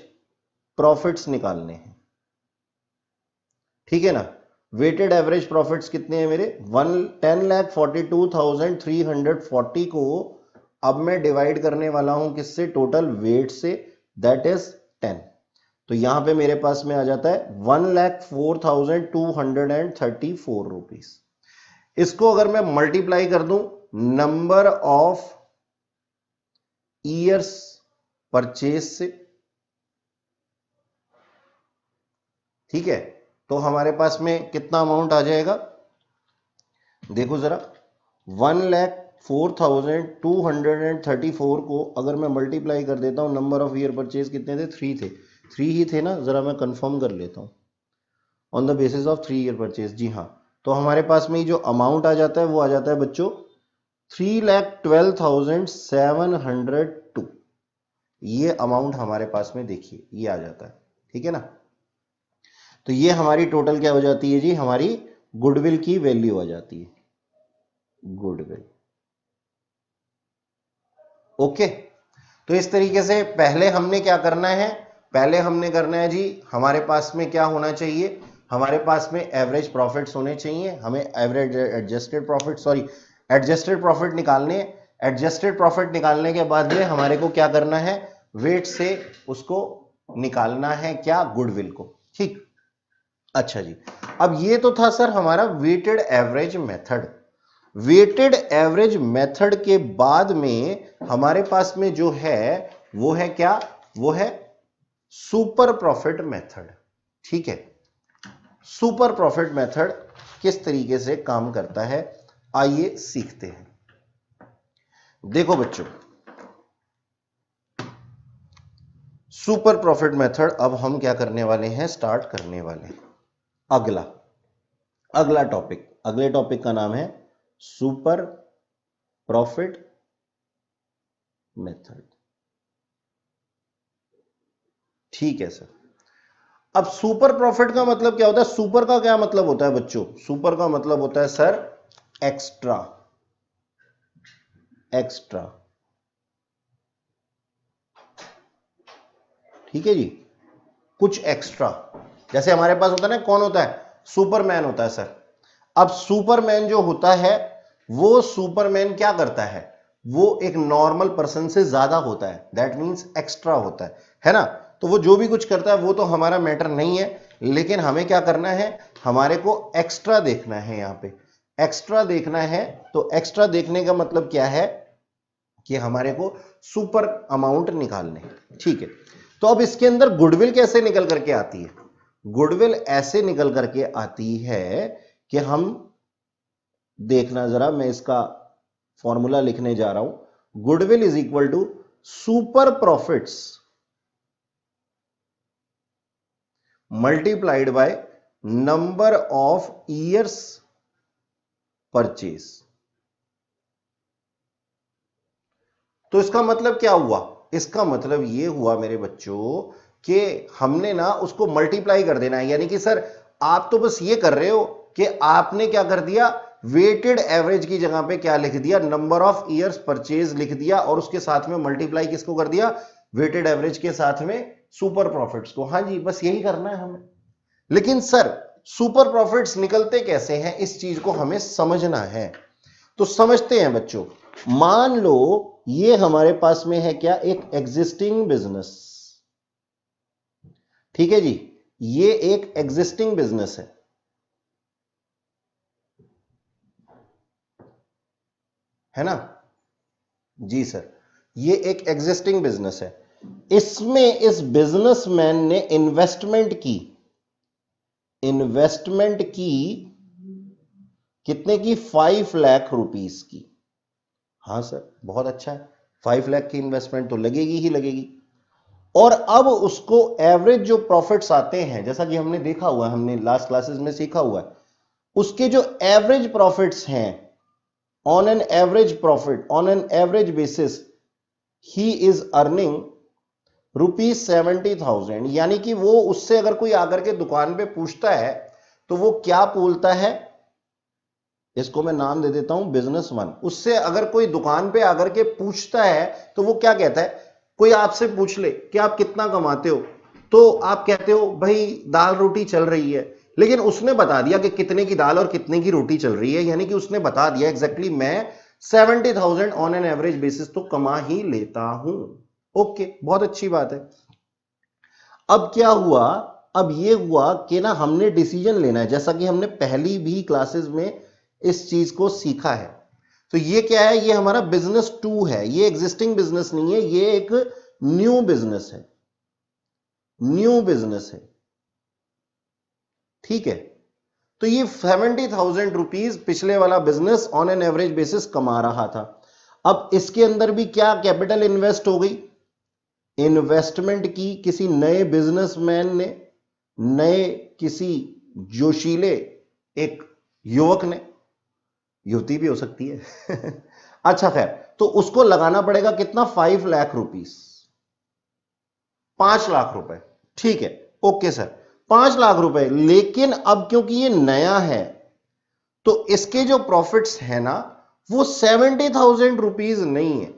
A: प्रॉफिट्स निकालने हैं, ठीक है ना। वेटेड एवरेज प्रॉफिट्स कितने हैं मेरे, 10,42,340 को अब मैं डिवाइड करने वाला हूं किससे, टोटल वेट से, दैट इज 10। तो यहां पे मेरे पास में आ जाता है 1,04,234 रुपीस। इसको अगर मैं मल्टीप्लाई कर दूं नंबर ऑफ ईयर्स परचेज से, ठीक है, तो हमारे पास में कितना अमाउंट आ जाएगा, देखो जरा। 1,04,234 को अगर मैं मल्टीप्लाई कर देता हूं, नंबर ऑफ ईयर परचेज कितने थे, 3 थे, 3 ही थे ना, जरा मैं कंफर्म कर लेता हूं। On the basis of 3 year purchase, जी हाँ। तो हमारे पास में जो अमाउंट आ जाता है वो आ जाता है बच्चों 3,12,702। ये अमाउंट हमारे पास में देखिए ये आ जाता है, ठीक है ना। तो ये हमारी टोटल क्या हो जाती है जी, हमारी गुडविल की वैल्यू आ जाती है, गुडविल। ओके, तो इस तरीके से पहले हमने क्या करना है, पहले हमने करना है जी, हमारे पास में क्या होना चाहिए, हमारे पास में एवरेज प्रॉफिट्स होने चाहिए। हमें एवरेज एडजस्टेड प्रॉफिट निकालने। एडजस्टेड प्रॉफिट निकालने के बाद में हमारे को क्या करना है, वेट से उसको निकालना है, क्या, गुडविल को, ठीक। अच्छा जी, अब ये तो था सर हमारा weighted average method. Weighted average method के बाद में हमारे पास में जो है वो है क्या, वो है सुपर प्रॉफिट मेथड, ठीक है। सुपर प्रॉफिट मेथड किस तरीके से काम करता है, आइए सीखते हैं। देखो बच्चों, सुपर प्रॉफिट मेथड अब हम क्या करने वाले हैं, स्टार्ट करने वाले हैं। अगला टॉपिक, अगले टॉपिक का नाम है सुपर प्रॉफिट मेथड, ठीक है सर। अब सुपर प्रॉफिट का मतलब क्या होता है, सुपर का क्या मतलब होता है बच्चों, सुपर का मतलब होता है सर एक्स्ट्रा, एक्स्ट्रा। ठीक है जी, कुछ एक्स्ट्रा। जैसे हमारे पास होता है ना, कौन होता है, सुपरमैन होता है सर। अब सुपरमैन जो होता है, वो सुपरमैन क्या करता है, वो एक नॉर्मल पर्सन से ज्यादा होता है, दैट मींस एक्स्ट्रा होता है ना। तो वो जो भी कुछ करता है वो तो हमारा मैटर नहीं है, लेकिन हमें क्या करना है, हमारे को एक्स्ट्रा देखना है, यहां पे एक्स्ट्रा देखना है। तो एक्स्ट्रा देखने का मतलब क्या है कि हमारे को सुपर अमाउंट निकालने। ठीक है, तो अब इसके अंदर गुडविल कैसे निकल करके आती है, गुडविल ऐसे निकल करके आती है कि हम देखना जरा, मैं इसका फॉर्मूला लिखने जा रहा हूं। Goodwill is equal to super profits multiplied by number of years purchase. तो इसका मतलब क्या हुआ, इसका मतलब यह हुआ मेरे बच्चों कि हमने ना उसको मल्टीप्लाई कर देना है। यानी कि सर आप तो बस ये कर रहे हो कि आपने क्या कर दिया, वेटेड एवरेज की जगह पे क्या लिख दिया, नंबर ऑफ ईयर्स परचेज लिख दिया, और उसके साथ में मल्टीप्लाई किसको कर दिया, वेटेड एवरेज के साथ में सुपर प्रॉफिट्स को। हाँ जी, बस यही करना है हमें। लेकिन सर सुपर प्रॉफिट्स निकलते कैसे हैं, इस चीज को हमें समझना है। तो समझते हैं बच्चों। मान लो ये हमारे पास में है क्या, एक एग्जिस्टिंग बिजनेस। ठीक है जी, ये एक एग्जिस्टिंग बिजनेस है ना जी सर, ये एक एग्जिस्टिंग बिजनेस है। इसमें इस बिजनेसमैन ने इन्वेस्टमेंट की कितने की, 5 लाख रुपीस की। हाँ सर, बहुत अच्छा है, 5 लाख की इन्वेस्टमेंट तो लगेगी ही लगेगी। और अब उसको एवरेज जो प्रॉफिट्स आते हैं, जैसा कि हमने देखा हुआ है, हमने लास्ट क्लासेस में सीखा हुआ है, उसके जो एवरेज प्रॉफिट्स हैं, on an average basis he is earning ₹70,000। यानी कि वो उससे अगर कोई आकर के दुकान पे पूछता है तो वो क्या बोलता है, इसको मैं नाम दे देता हूं बिजनेस वन। उससे अगर कोई दुकान पे आकर के पूछता है तो वो क्या कहता है, कोई आपसे पूछ ले कि आप कितना कमाते हो, तो आप कहते हो भाई दाल रोटी चल रही है। लेकिन उसने बता दिया कि कितने की दाल और कितने की रोटी चल रही है, यानी कि उसने बता दिया एग्जैक्टली मैं 70,000 ऑन एन एवरेज बेसिस तो कमा ही लेता हूं। ओके, बहुत अच्छी बात है। अब क्या हुआ, अब ये हुआ कि ना हमने डिसीजन लेना है, जैसा कि हमने पहली भी क्लासेस में इस चीज को सीखा है। तो ये क्या है, ये हमारा बिजनेस 2 है, ये एग्जिस्टिंग बिजनेस नहीं है, ये एक न्यू बिजनेस है, न्यू बिजनेस है। ठीक है, तो ये 70,000 रुपीज पिछले वाला business on an average basis कमा रहा था। अब इसके अंदर भी क्या कैपिटल इन्वेस्ट हो गई, इन्वेस्टमेंट की किसी नए बिजनेसमैन ने, नए किसी जोशीले एक युवक ने, युवती भी हो सकती है अच्छा खैर, तो उसको लगाना पड़ेगा कितना, 5 लाख रुपीस, 5 लाख रुपए। ठीक है, ओके सर, 5 लाख रुपए। लेकिन अब क्योंकि ये नया है तो इसके जो प्रॉफिट्स है ना, वो 70,000 रुपीज नहीं है,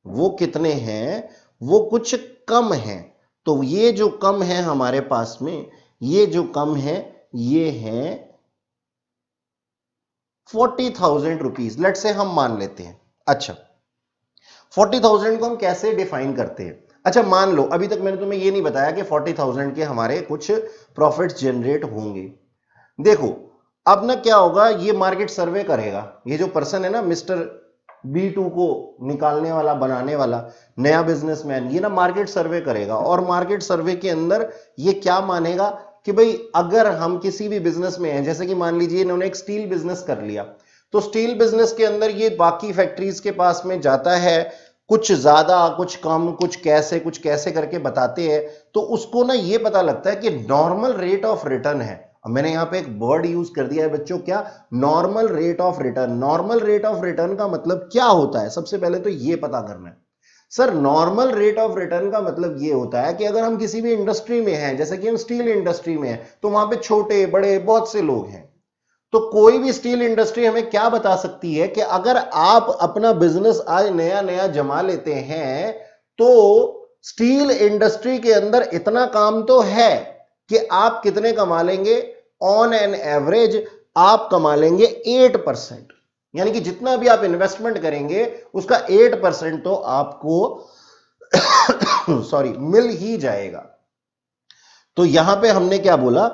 A: वो कितने हैं, वो कुछ कम है। तो ये जो कम है हमारे पास में, ये जो कम है, ये है 40,000 रुपीज। लेट से हम मान लेते हैं। अच्छा, 40,000 को हम कैसे डिफाइन करते हैं, अच्छा मान लो अभी तक मैंने तुम्हें ये नहीं बताया कि 40,000 के हमारे कुछ प्रॉफिट्स जनरेट होंगे। देखो अब ना क्या होगा, ये मार्केट सर्वे करेगा, ये जो पर्सन है ना मिस्टर B2 को निकालने वाला, बनाने वाला नया बिजनेसमैन, ये ना मार्केट सर्वे करेगा। और मार्केट सर्वे के अंदर ये क्या मानेगा कि भाई अगर हम किसी भी बिजनेस में हैं, जैसे कि मान लीजिए इन्होंने एक स्टील बिजनेस कर लिया, तो स्टील बिजनेस के अंदर ये बाकी फैक्ट्रीज के पास में जाता है, कुछ ज्यादा कुछ कम कुछ कैसे करके बताते हैं, तो उसको ना ये पता लगता है कि नॉर्मल रेट ऑफ रिटर्न है। अब मैंने यहां पे एक वर्ड यूज कर दिया है बच्चों, क्या, normal rate of return. Normal rate of return का मतलब क्या होता है, सबसे पहले तो ये पता करना है। Sir normal rate of return का मतलब ये होता है कि अगर हम किसी भी इंडस्ट्री में हैं, जैसे कि हम स्टील इंडस्ट्री में हैं, तो वहां पे छोटे बड़े बहुत से लोग हैं, तो कोई भी स्टील इंडस्ट्री हमें क्या बता सकती है कि अगर आप अपना बिजनेस आज नया नया जमा लेते हैं तो स्टील इंडस्ट्री के अंदर इतना काम तो है कि आप कितने कमा लेंगे, ऑन एन एवरेज आप कमा लेंगे 8%। यानी कि जितना भी आप इन्वेस्टमेंट करेंगे उसका 8% तो आपको सॉरी मिल ही जाएगा। तो यहां पे हमने क्या बोला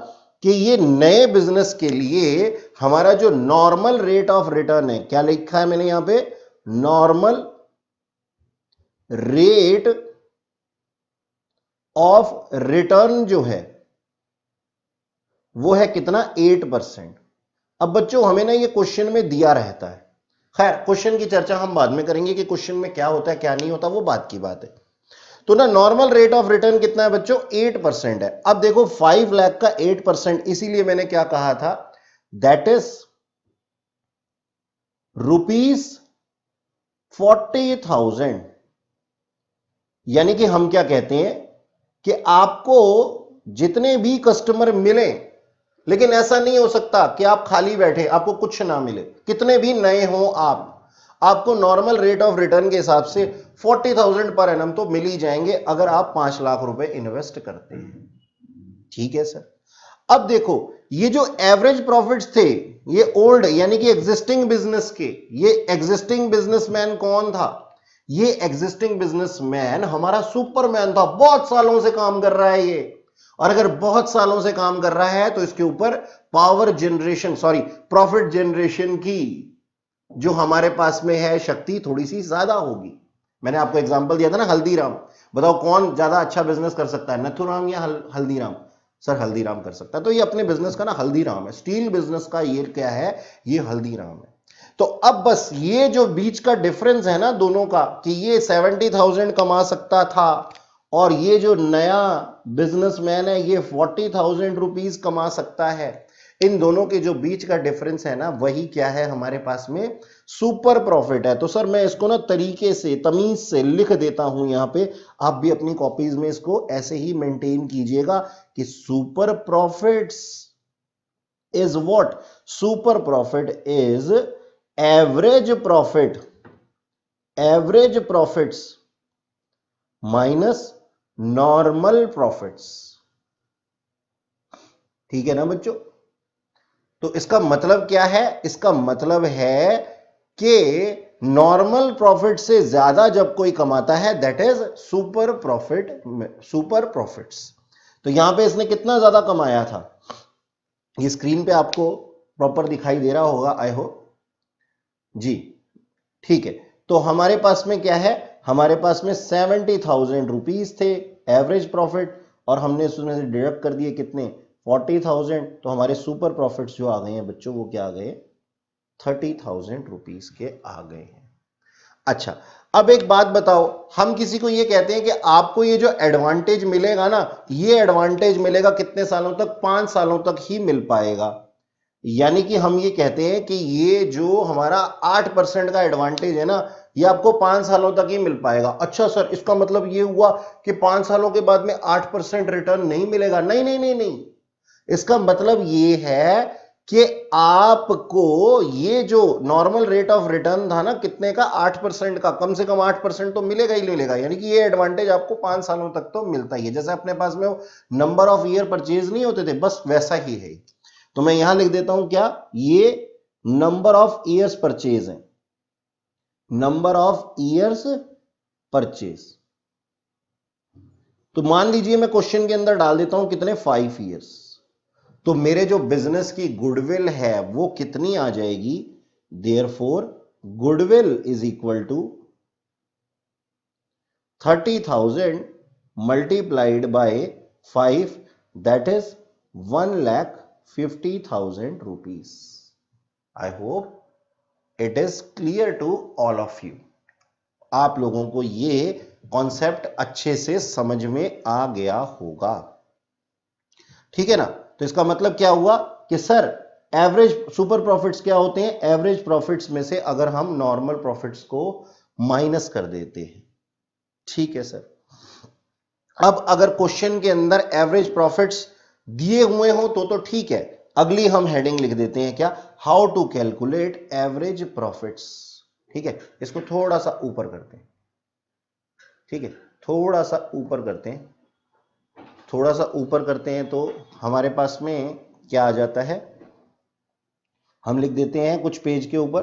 A: कि ये नए बिजनेस के लिए हमारा जो नॉर्मल रेट ऑफ रिटर्न है, क्या लिखा है मैंने यहां पे, नॉर्मल रेट ऑफ रिटर्न जो है वो है कितना, 8%। अब बच्चों हमें ना ये क्वेश्चन में दिया रहता है, खैर क्वेश्चन की चर्चा हम बाद में करेंगे कि क्वेश्चन में क्या होता है क्या नहीं होता, वो बात की बात है। तो ना नॉर्मल रेट ऑफ रिटर्न कितना है बच्चों, 8% है। अब देखो 5 लाख का 8%, इसीलिए मैंने क्या कहा था, दैट इज ₹40,000। यानी कि हम क्या कहते हैं कि आपको जितने भी कस्टमर मिले, लेकिन ऐसा नहीं हो सकता कि आप खाली बैठे आपको कुछ ना मिले, कितने भी नए हो आपको नॉर्मल रेट ऑफ रिटर्न के हिसाब से 40,000 पर एनम तो मिल ही जाएंगे अगर आप 5 लाख रुपए इन्वेस्ट करते हैं। ठीक है सर। अब देखो ये जो एवरेज प्रॉफिट्स थे ये ओल्ड यानी कि एग्जिस्टिंग बिजनेस के, ये एग्जिस्टिंग बिजनेसमैन कौन था, ये एग्जिस्टिंग बिजनेसमैन हमारा सुपरमैन था, बहुत सालों से काम कर रहा है ये। और अगर बहुत सालों से काम कर रहा है तो इसके ऊपर पावर जनरेशन प्रॉफिट जनरेशन की जो हमारे पास में है शक्ति थोड़ी सी ज्यादा होगी। मैंने आपको एग्जांपल दिया था ना हल्दीराम, बताओ कौन ज्यादा अच्छा बिजनेस कर सकता है, नथुराम या हल्दीराम, सर हल्दीराम कर सकता है। तो ये अपने बिजनेस का ना हल्दीराम है, स्टील बिजनेस का ये क्या है, ये हल्दीराम है। तो अब बस ये जो बीच का डिफरेंस है ना दोनों का, कि ये 70,000 कमा सकता था और ये जो नया बिजनेसमैन है ये 40,000 रुपीज कमा सकता है, इन दोनों के जो बीच का डिफरेंस है ना वही क्या है हमारे पास में, सुपर प्रॉफिट है। तो सर मैं इसको ना तरीके से तमीज से लिख देता हूं यहां पे, आप भी अपनी कॉपीज में इसको ऐसे ही मेंटेन कीजिएगा कि super profits is what, super profit is average profits minus normal profits. ठीक है ना बच्चों। तो इसका मतलब क्या है, इसका मतलब है कि नॉर्मल प्रॉफिट से ज्यादा जब कोई कमाता है दैट इज सुपर प्रॉफिट्स। तो यहां पे इसने कितना ज्यादा कमाया था, ये स्क्रीन पे आपको प्रॉपर दिखाई दे रहा होगा आई होप जी। ठीक है, तो हमारे पास में क्या है, हमारे पास में 70,000 रुपीज थे एवरेज प्रॉफिट, और हमने उसमें से डिडक्ट कर दिए कितने, 40,000। तो हमारे सुपर प्रॉफिट्स जो आ गए हैं बच्चों वो क्या आ गए, 30,000 रुपीज के आ गए हैं। अच्छा अब एक बात बताओ, हम किसी को ये कहते हैं कि आपको ये जो एडवांटेज मिलेगा ना, ये एडवांटेज मिलेगा कितने सालों तक, 5 सालों तक ही मिल पाएगा। यानी कि हम ये कहते हैं कि ये जो हमारा 8% का एडवांटेज है ना ये आपको 5 सालों तक ही मिल पाएगा। अच्छा सर इसका मतलब ये हुआ कि 5 सालों के बाद में 8% रिटर्न नहीं मिलेगा, नहीं नहीं नहीं नहीं, इसका मतलब ये है कि आपको ये जो नॉर्मल रेट ऑफ रिटर्न था ना कितने का, 8% का, कम से कम 8% तो मिलेगा ही मिलेगा। यानी कि ये एडवांटेज आपको 5 सालों तक तो मिलता ही है। जैसे अपने पास में नंबर ऑफ ईयर परचेज नहीं होते थे, बस वैसा ही है। तो मैं यहां लिख देता हूं क्या, ये नंबर ऑफ ईयर्स परचेज है, नंबर ऑफ ईयर्स परचेज। तो मान लीजिए मैं क्वेश्चन के अंदर डाल देता हूं कितने, 5 ईयर्स, तो मेरे जो बिजनेस की गुडविल है वो कितनी आ जाएगी, therefore goodwill is equal to 30,000 multiplied by 5, that is 1,50,000 rupees. I hope it is clear to all of you, आप लोगों को ये कॉन्सेप्ट अच्छे से समझ में आ गया होगा। ठीक है ना। तो इसका मतलब क्या हुआ कि सर एवरेज सुपर प्रॉफिट्स क्या होते हैं, एवरेज प्रॉफिट्स में से अगर हम नॉर्मल प्रॉफिट्स को माइनस कर देते हैं। ठीक है सर। अब अगर क्वेश्चन के अंदर एवरेज प्रॉफिट्स दिए हुए हो तो ठीक है, अगली हम हेडिंग लिख देते हैं क्या, how to calculate average profits. ठीक है, इसको थोड़ा सा ऊपर करते हैं। ठीक है, थोड़ा सा ऊपर करते हैं, थोड़ा सा ऊपर करते हैं तो हमारे पास में क्या आ जाता है, हम लिख देते हैं कुछ पेज के ऊपर।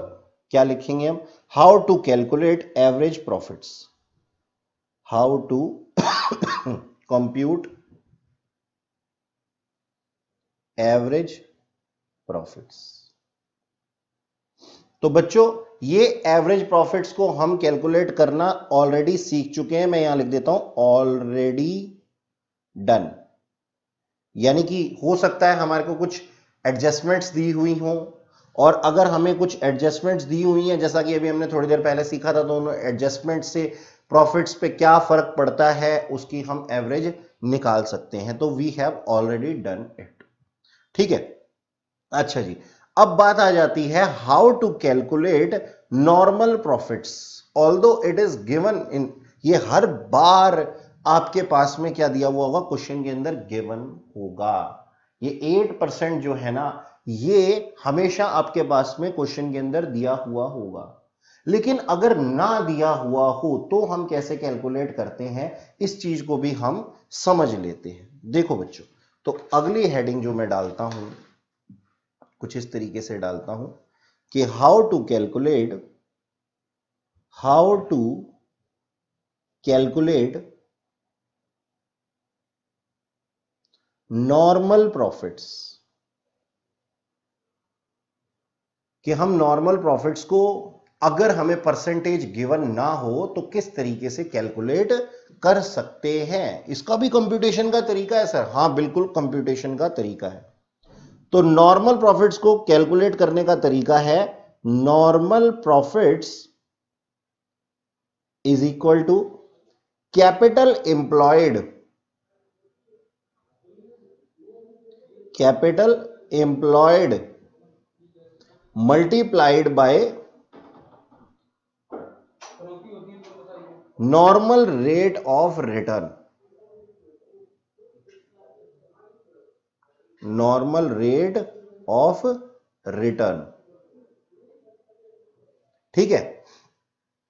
A: क्या लिखेंगे हम? How to calculate average profits, how to compute average profits. तो बच्चों ये एवरेज प्रॉफिट्स को हम कैलकुलेट करना ऑलरेडी सीख चुके हैं। मैं यहां लिख देता हूं ऑलरेडी डन। यानी कि हो सकता है हमारे को कुछ एडजस्टमेंट्स दी हुई हों, और अगर हमें कुछ एडजस्टमेंट्स दी हुई हैं, जैसा कि अभी हमने थोड़ी देर पहले सीखा था, तो उन एडजस्टमेंट से प्रॉफिट्स पे क्या फर्क पड़ता है उसकी हम एवरेज निकाल सकते हैं। तो we have already done it. ठीक है, अच्छा जी, अब बात आ जाती है how to calculate normal profits. Although it is given in, ये हर बार आपके पास में क्या दिया हुआ होगा, क्वेश्चन के अंदर गिवन होगा। ये 8% जो है ना, ये हमेशा आपके पास में क्वेश्चन के अंदर दिया हुआ होगा। लेकिन अगर ना दिया हुआ हो तो हम कैसे कैलकुलेट करते हैं, इस चीज को भी हम समझ लेते हैं। देखो बच्चों, तो अगली हेडिंग जो मैं डालता हूं कुछ इस तरीके से डालता हूं कि how to calculate normal profits, कि हम नॉर्मल प्रॉफिट्स को अगर हमें परसेंटेज गिवन ना हो तो किस तरीके से कैलकुलेट कर सकते हैं। इसका भी कंप्यूटेशन का तरीका है सर? हां बिल्कुल, कंप्यूटेशन का तरीका है। तो नॉर्मल प्रॉफिट्स को कैलकुलेट करने का तरीका है, normal profits is equal to capital employed multiplied by normal rate of return. Normal rate of return. ठीक है,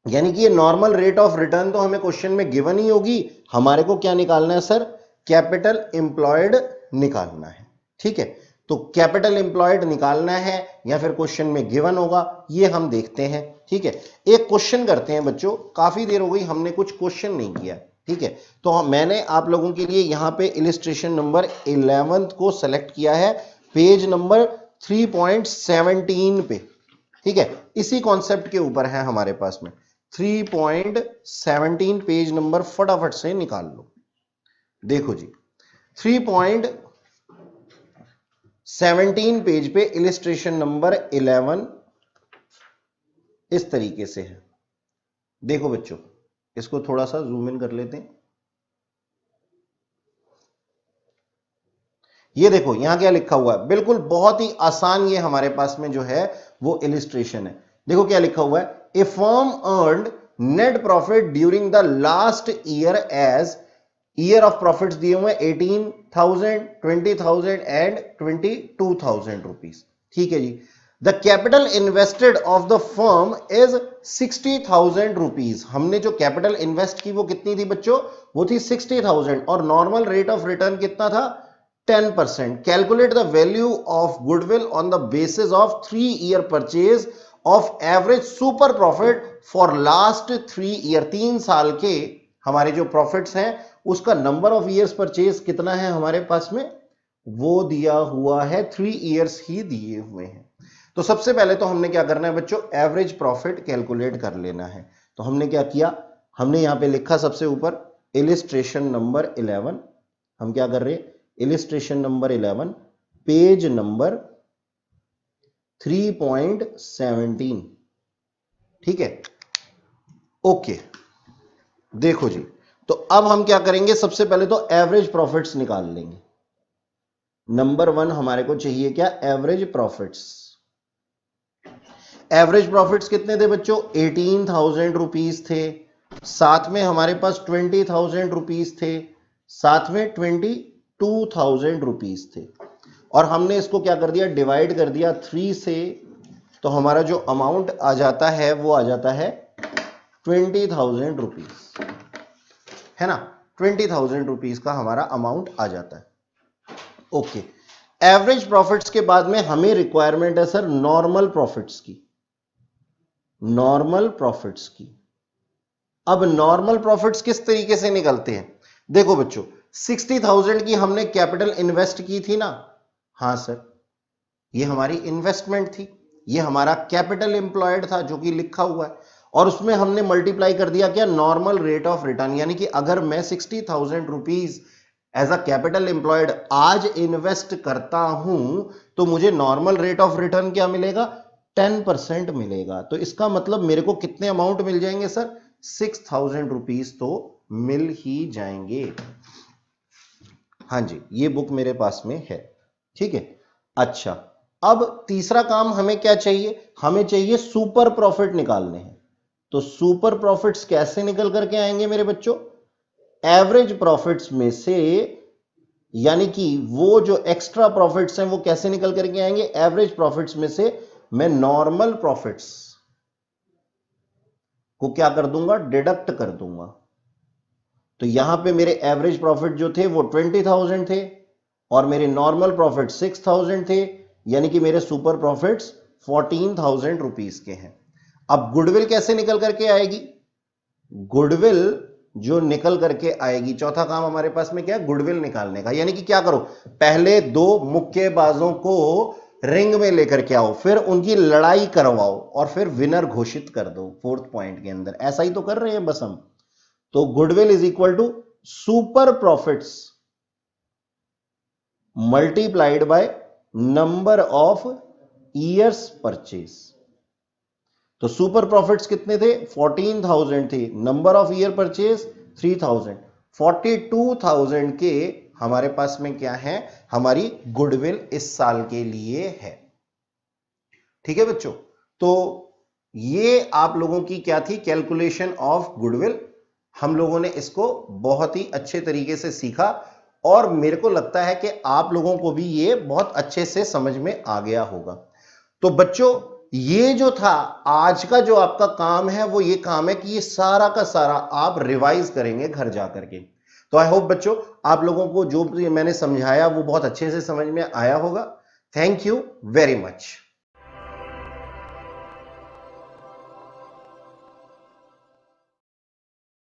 A: यानी कि ये नॉर्मल रेट ऑफ रिटर्न तो हमें क्वेश्चन में गिवन ही होगी। हमारे को क्या निकालना है सर? कैपिटल एम्प्लॉयड निकालना है। ठीक है, तो कैपिटल एम्प्लॉयड निकालना है या फिर क्वेश्चन में गिवन होगा, ये हम देखते हैं। ठीक है, एक क्वेश्चन करते हैं बच्चों, काफी देर हो गई हमने कुछ क्वेश्चन नहीं किया। ठीक है, तो मैंने आप लोगों के लिए यहां पे इलिस्ट्रेशन नंबर 11 को सेलेक्ट किया है, पेज नंबर 3.17 पे। ठीक है, इसी कॉन्सेप्ट के ऊपर है हमारे पास में 3.17 पेज नंबर, फटाफट से निकाल लो। देखो जी, 3.17 पेज पे इलिस्ट्रेशन नंबर 11 इस तरीके से है। देखो बच्चों, इसको थोड़ा सा जूम इन कर लेते हैं। ये देखो यहां क्या लिखा हुआ है, बिल्कुल बहुत ही आसान ये हमारे पास में जो है वो इलिस्ट्रेशन है। देखो क्या लिखा हुआ है, a firm earned net profit during the last year as, year of profits दिए हुए 18,000, 20,000 एंड 22,000 रुपीज। ठीक है जी, the capital invested of the firm is 60,000 rupees. हमने जो कैपिटल इन्वेस्ट की वो कितनी थी बच्चों? वो थी 60,000, और नॉर्मल रेट ऑफ रिटर्न कितना था? 10%. Calculate the value of goodwill on the basis of 3-year purchase of average super profit for last 3 year। 3 साल के हमारे जो प्रॉफिट्स हैं उसका नंबर ऑफ ईयर्स परचेज कितना है हमारे पास में? वो दिया हुआ है 3 ईयर्स ही दिए हुए हैं। तो सबसे पहले तो हमने क्या करना है बच्चों? एवरेज प्रॉफिट कैलकुलेट कर लेना है। तो हमने क्या किया, हमने यहां पे लिखा सबसे ऊपर इलिस्ट्रेशन नंबर 11। हम क्या कर रहे हैं? Illustration number 11 page number 3.17। ठीक है, ओके। देखो जी, तो अब हम क्या करेंगे, सबसे पहले तो एवरेज प्रॉफिट्स निकाल लेंगे। नंबर 1 हमारे को चाहिए क्या? Average profits. एवरेज प्रॉफिट्स कितने थे बच्चों? 18,000 रुपीज थे, साथ में हमारे पास 20,000 रुपीज थे, साथ में 22,000 रुपीज थे। और हमने इसको क्या कर दिया, डिवाइड कर दिया 3 से, तो हमारा जो अमाउंट आ जाता है वो आ जाता है 20,000 रुपीज, है ना। 20,000 रुपीज का हमारा अमाउंट आ जाता है। ओके, एवरेज प्रॉफिट्स के बाद में हमें रिक्वायरमेंट है सर नॉर्मल प्रॉफिट्स की, नॉर्मल प्रॉफिट्स की। अब नॉर्मल प्रॉफिट्स किस तरीके से निकलते हैं, देखो बच्चों, 60,000 की हमने कैपिटल इन्वेस्ट की थी ना, हां सर, ये हमारी इन्वेस्टमेंट थी, ये हमारा कैपिटल एम्प्लॉयड था जो कि लिखा हुआ है, और उसमें हमने मल्टीप्लाई कर दिया क्या, नॉर्मल रेट ऑफ रिटर्न। यानी कि अगर मैं 60,000 rupees as a capital employed आज इन्वेस्ट करता हूं तो मुझे नॉर्मल रेट ऑफ रिटर्न क्या मिलेगा, 10% मिलेगा। तो इसका मतलब मेरे को कितने अमाउंट मिल जाएंगे सर, 6,000 रुपीज तो मिल ही जाएंगे। हां जी, ये बुक मेरे पास में है, ठीक है। अच्छा, अब तीसरा काम हमें क्या चाहिए, हमें चाहिए सुपर प्रॉफिट निकालने हैं। तो सुपर प्रॉफिट्स कैसे निकल करके आएंगे मेरे बच्चों, एवरेज प्रॉफिट्स में से, यानी कि वो जो एक्स्ट्रा प्रॉफिट्स हैं वो कैसे निकल करके आएंगे, एवरेज प्रॉफिट्स में से मैं नॉर्मल प्रॉफिट्स को क्या कर दूंगा, डिडक्ट कर दूंगा। तो यहां पे मेरे एवरेज प्रॉफिट जो थे वो 20,000 थे और मेरे नॉर्मल प्रॉफिट 6,000 थे, यानी कि मेरे सुपर प्रॉफिट्स 14,000 रुपीज के हैं। अब गुडविल कैसे निकल करके आएगी, गुडविल जो निकल करके आएगी, चौथा काम हमारे पास में क्या है, गुडविल निकालने का। यानी कि क्या करो, पहले दो मुक्केबाजों को रिंग में लेकर के आओ, फिर उनकी लड़ाई करवाओ और फिर विनर घोषित कर दो फोर्थ पॉइंट के अंदर। ऐसा ही तो कर रहे हैं बस हम। तो goodwill is equal to super profits multiplied by number of years purchase. तो सुपर प्रॉफिट्स कितने थे, 14,000 थे, नंबर ऑफ ईयर परचेज 3,000, 42,000 के हमारे पास में क्या है, हमारी गुडविल इस साल के लिए है। ठीक है बच्चों, तो ये आप लोगों की क्या थी, कैलकुलेशन ऑफ गुडविल। हम लोगों ने इसको बहुत ही अच्छे तरीके से सीखा और मेरे को लगता है कि आप लोगों को भी ये बहुत अच्छे से समझ में आ गया होगा। तो बच्चों, ये जो था आज का जो आपका काम है वो ये काम है कि ये सारा का सारा आप रिवाइज करेंगे घर जाकर के। तो आई होप बच्चों आप लोगों को जो मैंने समझाया वो बहुत अच्छे से समझ में आया होगा। Thank you very much.